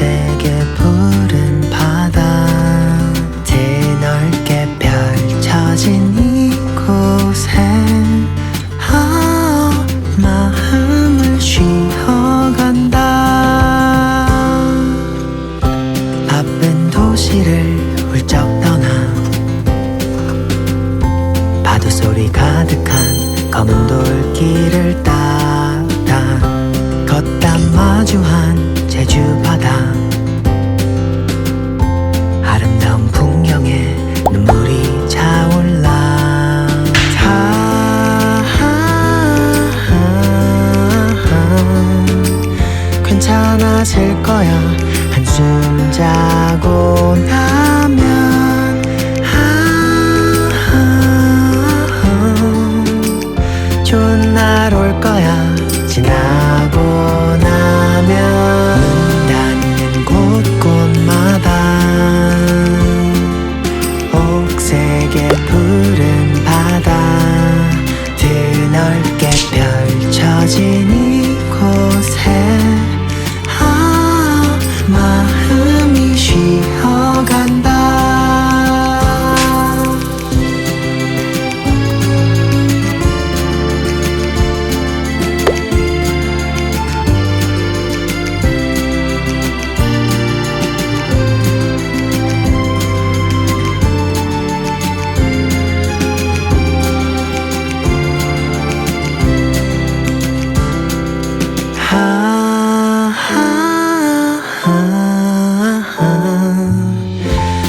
색의 푸른 바다 드넓게 펼쳐진 이곳에 마음을 쉬어간다. 바쁜 도시를 훌쩍 떠나 파도 소리 가득한 검은 돌길을 따라 걷다 마주한 제주 바다. 아름다운 풍경에 눈물이 차올라. 괜찮아질 거야. 한숨 자고 나면 좋은 날 올 거야. 지나고 나면 문 닫는 곳곳마다 옥색의 푸른 바다 드넓게 펼쳐진 이곳에 마음이 쉬어간다.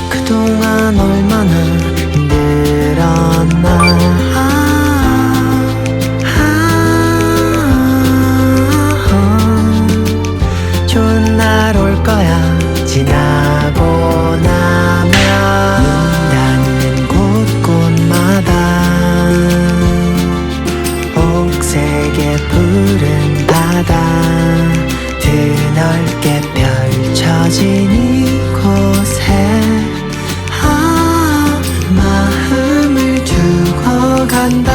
그동안 얼마나 힘들었나. 좋은 날 올 거야. 지나고 나면 문 닫는 곳곳마다 옥색의 푸른 바다 드넓게 펼쳐진 이곳에 마음을 두고 간다.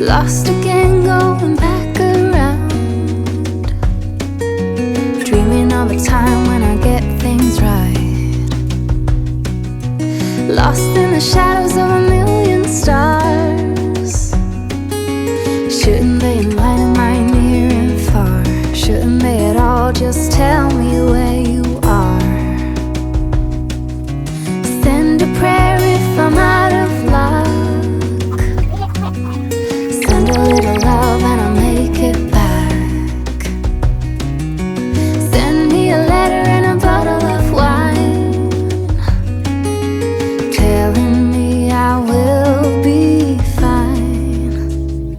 Lost again, going back around, dreaming of a time when I get things right. Lost in the shadows of a million stars. Shouldn't they enlighten my near and far? Shouldn't they at all just tell me where you are? Send a prayer if I'm out of luck. Send a little love and I'll make it back. Send me a letter and a bottle of wine, telling me I will be fine.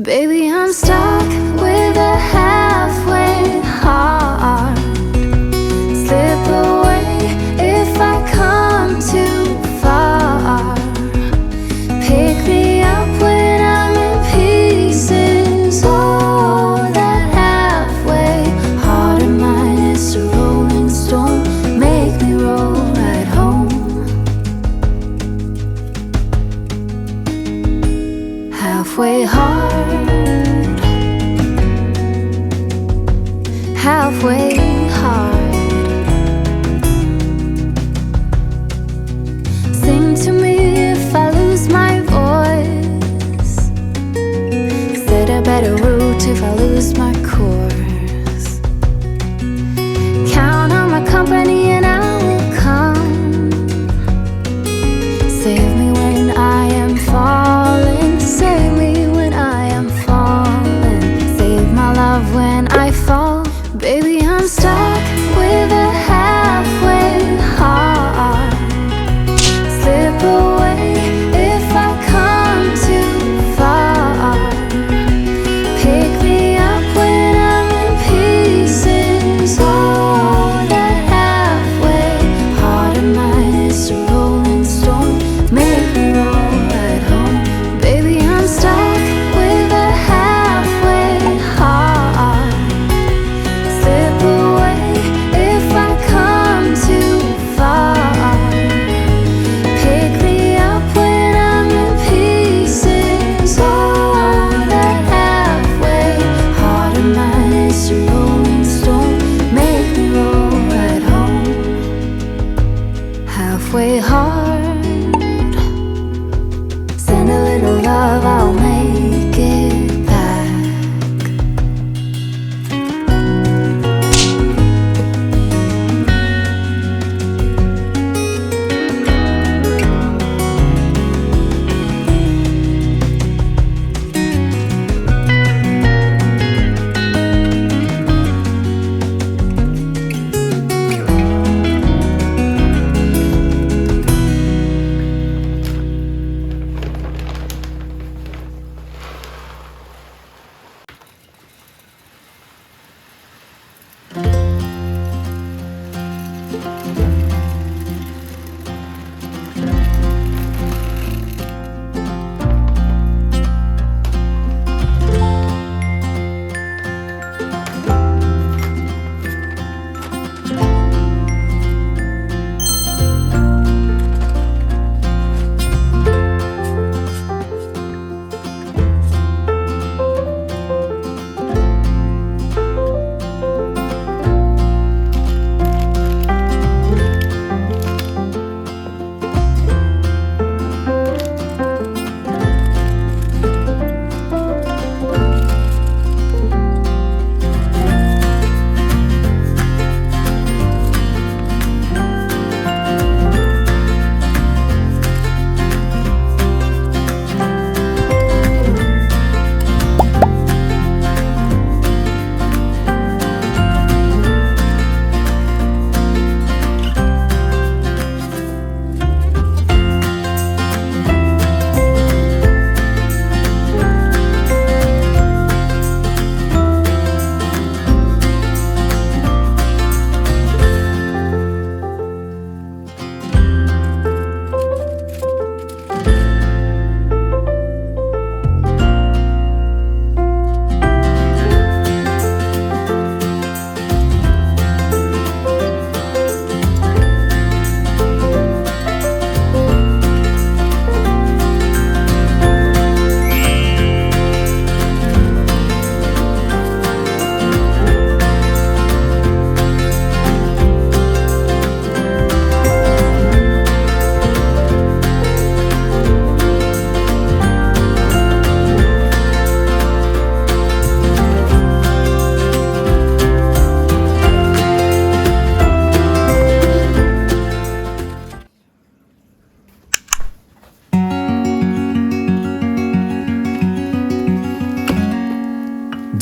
Baby, I'm stuck with a halfway heart. Slip away if I come too far. Pick me up when I'm in pieces. Oh, that halfway heart of mine is a rolling stone. Make me roll right home. Halfway hard, halfway hard. Sing to me if I lose my voice. Set a better route if I lose my course. Count on my company and I will come. Save me when I am falling. Save me when I am falling.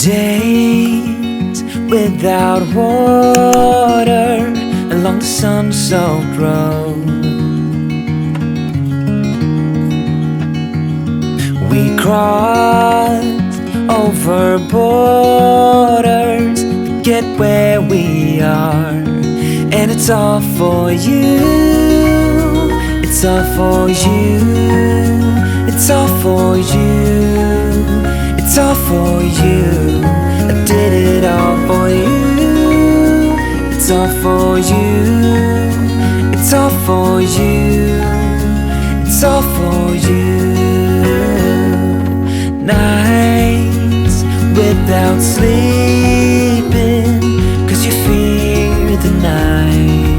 days without water along the sun-soaked road. We crossed over borders to get where we are, and it's all for you. It's all for you. It's all for you. It's all for you. I did it all for you. It's all for you. It's all for you. It's all for you. Nights without sleeping 'cause you fear the night,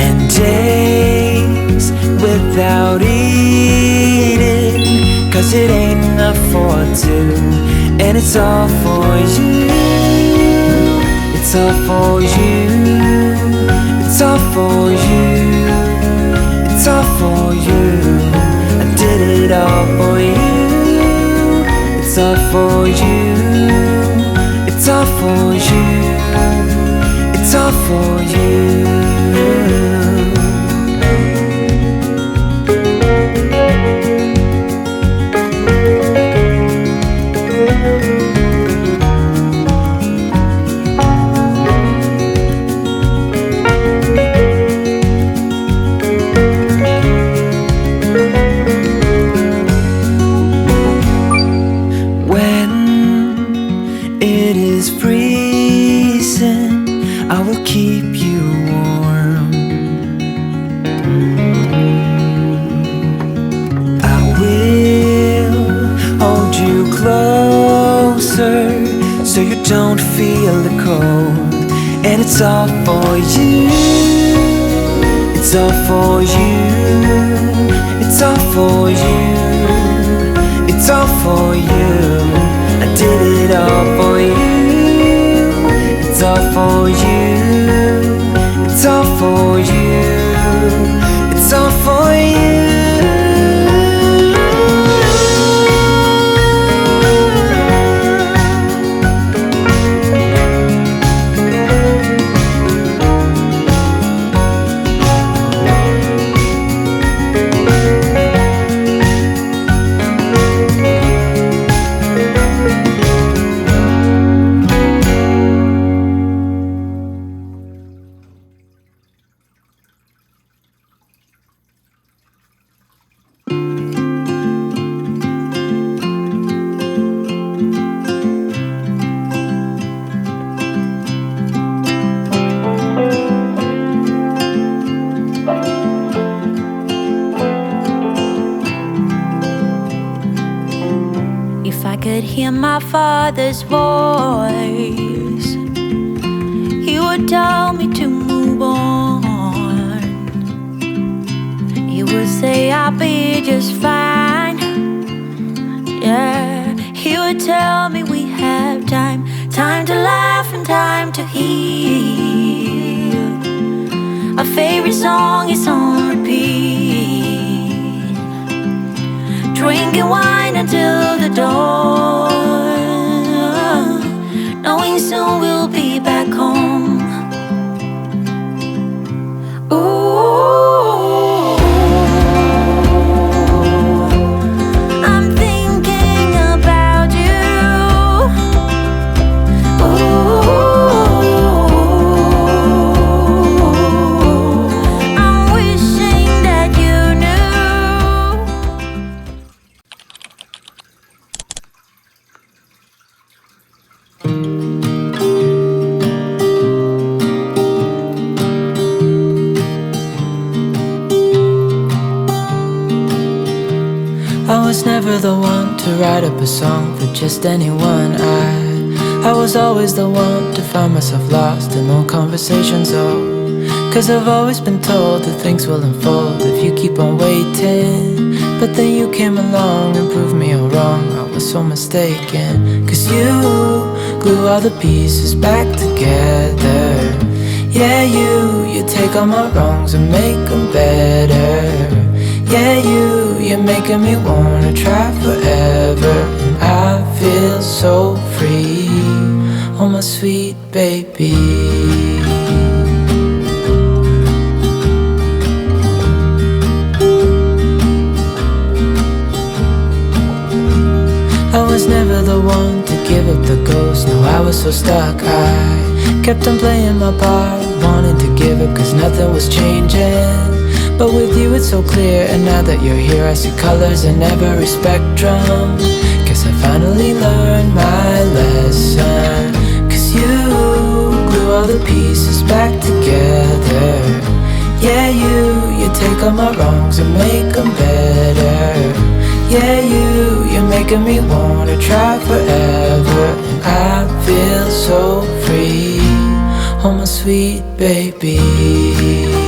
and days without eating 'cause it ain't enough for two, and it's all for you. It's all for you. It's all for you. It's all for you. I did it all for you. It's all for you. It's all for you. It's all for you. So you don't feel the cold, and it's all for you. It's all for you. It's all for you. It's all for you. I did it all for you. It's all for you. It's all for you. It's all for you. Hear my father's voice, he would tell me to move on. He would say I'll be just fine. Yeah, he would tell me we have time, time to laugh and time to heal. Our favorite song is on repeat, drinking wine until the dawn, knowing soon we'll be back home. Ooh, I'm thinking about you. Ooh, I'm wishing that you knew. I was never the one to write up a song for just anyone. I was always the one to find myself lost in long conversations. Oh, 'cause I've always been told that things will unfold if you keep on waiting. But then you came along and proved me all wrong. I was so mistaken, 'cause you glue all the pieces back together. Yeah, you take all my wrongs and make them better. Yeah, you're making me wanna try forever. forever, and I feel so free. Oh my sweet baby. I was never the one to give up the ghost. No, I was so stuck. I kept on playing my part, wanting to give up cause nothing was changing. But with you it's so clear, and now that you're here I see colors in every spectrum. Guess I finally learned my lesson. Cause you glue all the pieces back together. Yeah, you take all my wrongs and make them better. Yeah, you're making me wanna try forever, and I feel so free. Oh my sweet baby.